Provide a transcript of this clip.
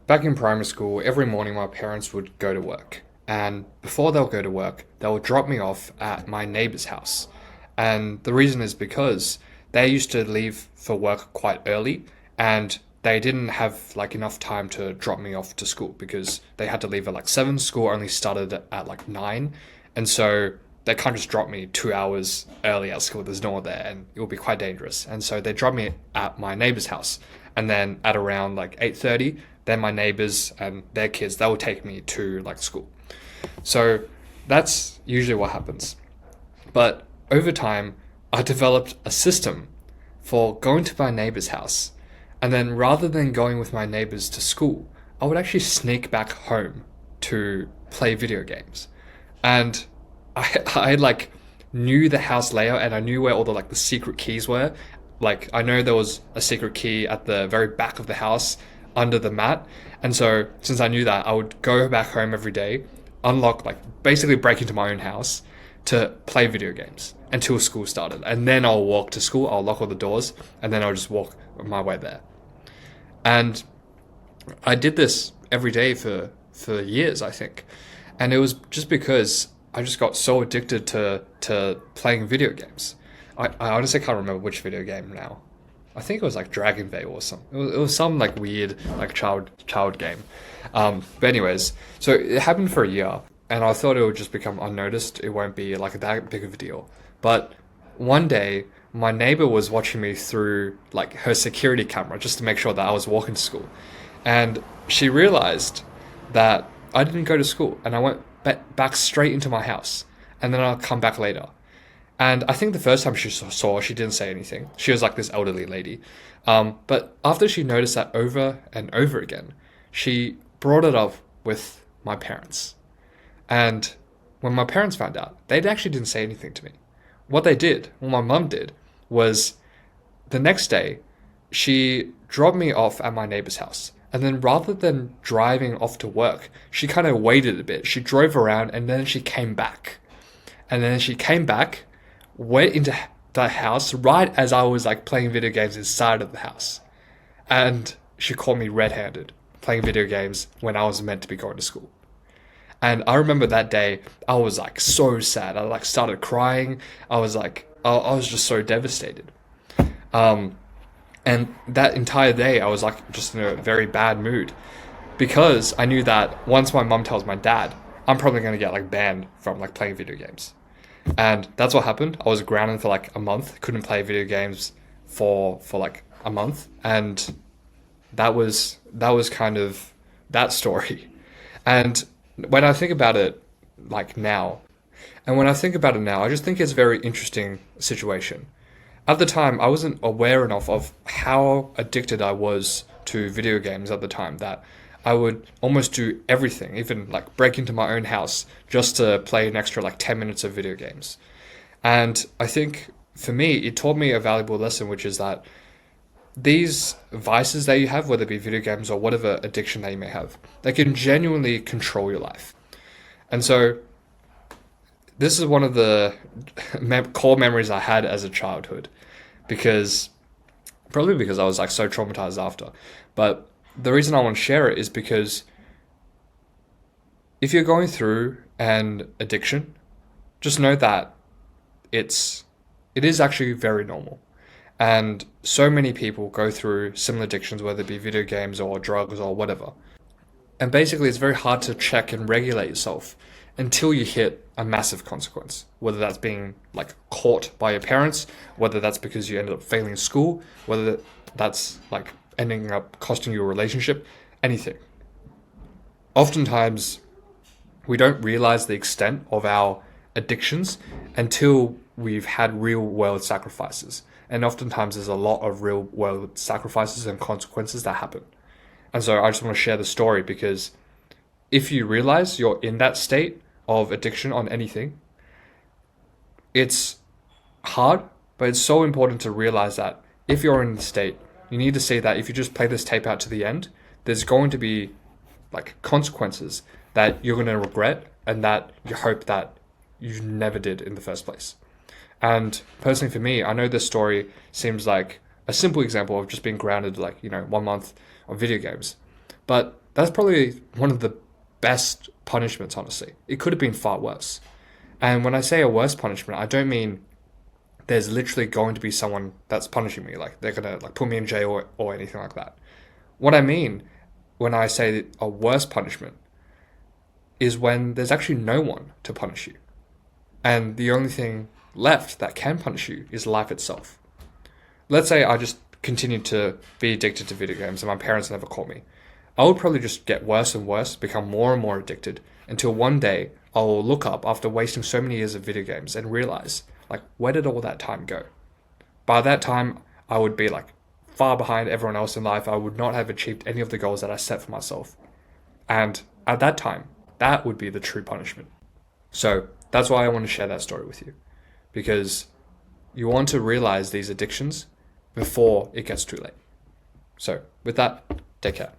Back in primary school, every morning my parents would go to work. And before they'll go to work, they'll drop me off at my neighbor's house. And the reason is because they used to leave for work quite early and they didn't have like enough time to drop me off to school because they had to leave at like 7. School only started at like 9. And so they can't just drop me 2 hours early at school. There's no one there and it would be quite dangerous. And so they dropped me at my neighbor's house. And then at around like 8:30, then my neighbors and their kids, they will take me to like school. So that's usually what happens. But over time, I developed a system for going to my neighbor's house. And then rather than going with my neighbors to school, I would actually sneak back home to play video games. And I like knew the house layout and I knew where all the secret keys were. Like I know there was a secret key at the very back of the house under the mat. And so since I knew that, I would go back home every day, unlock, like basically break into my own house to play video games until school started. And then I'll walk to school, I'll lock all the doors, and then I'll just walk my way there. And I did this every day for years, I think. And it was just because I just got so addicted to playing video games. I honestly can't remember which video game now. I think it was like Dragon Bay or something. It was some like weird like child game. But anyways, so it happened for a year, and I thought it would just become unnoticed. It won't be like that big of a deal. But one day, my neighbor was watching me through like her security camera just to make sure that I was walking to school, and she realized that I didn't go to school, and I went back straight into my house, and then I'll come back later. And I think the first time she saw, she didn't say anything. She was like this elderly lady. But after she noticed that over and over again, she brought it up with my parents. And when my parents found out, they actually didn't say anything to me. What my mum did, was the next day, she dropped me off at my neighbor's house. And then rather than driving off to work, she kind of waited a bit. She drove around and then she came back. And then she came back, went into the house right as I was like playing video games inside of the house. And she caught me red-handed playing video games when I was meant to be going to school. And I remember that day, I was like so sad. I like started crying. I was just so devastated. And that entire day, I was like just in a very bad mood because I knew that once my mum tells my dad, I'm probably going to get like banned from like playing video games. And that's what happened. I was grounded for like a month, couldn't play video games for like a month. And that was kind of that story. And when I think about it like now, I just think it's a very interesting situation. At the time, I wasn't aware enough of how addicted I was to video games at the time that I would almost do everything, even like break into my own house just to play an extra like 10 minutes of video games. And I think for me, it taught me a valuable lesson, which is that these vices that you have, whether it be video games or whatever addiction that you may have, they can genuinely control your life. And so this is one of the core memories I had as a childhood, probably because I was like so traumatized after. But the reason I want to share it is because if you're going through an addiction, just know that it is actually very normal. And so many people go through similar addictions, whether it be video games or drugs or whatever. And basically, it's very hard to check and regulate yourself until you hit a massive consequence, whether that's being like caught by your parents, whether that's because you ended up failing school, whether that's like ending up costing you a relationship, anything. Oftentimes, we don't realize the extent of our addictions until we've had real world sacrifices. And oftentimes there's a lot of real world sacrifices and consequences that happen. And so I just want to share the story because if you realize you're in that state of addiction on anything, it's hard, but it's so important to realize that if you're in the state, you need to see that if you just play this tape out to the end, there's going to be like consequences that you're going to regret and that you hope that you never did in the first place. And personally for me, I know this story seems like a simple example of just being grounded like, 1 month of video games. But That's probably one of the best punishments, honestly. It could have been far worse. And when I say a worse punishment, I don't mean there's literally going to be someone that's punishing me, like they're gonna like put me in jail or anything like that. What I mean when I say a worse punishment is when there's actually no one to punish you. And the only thing left that can punish you is life itself. Let's say I just continued to be addicted to video games and my parents never caught me. I would probably just get worse and worse, become more and more addicted, until one day I'll look up after wasting so many years of video games and realize, like, where did all that time go? By that time, I would be like far behind everyone else in life. I would not have achieved any of the goals that I set for myself. And at that time, that would be the true punishment. So that's why I want to share that story with you, because you want to realize these addictions before it gets too late. So with that, take care.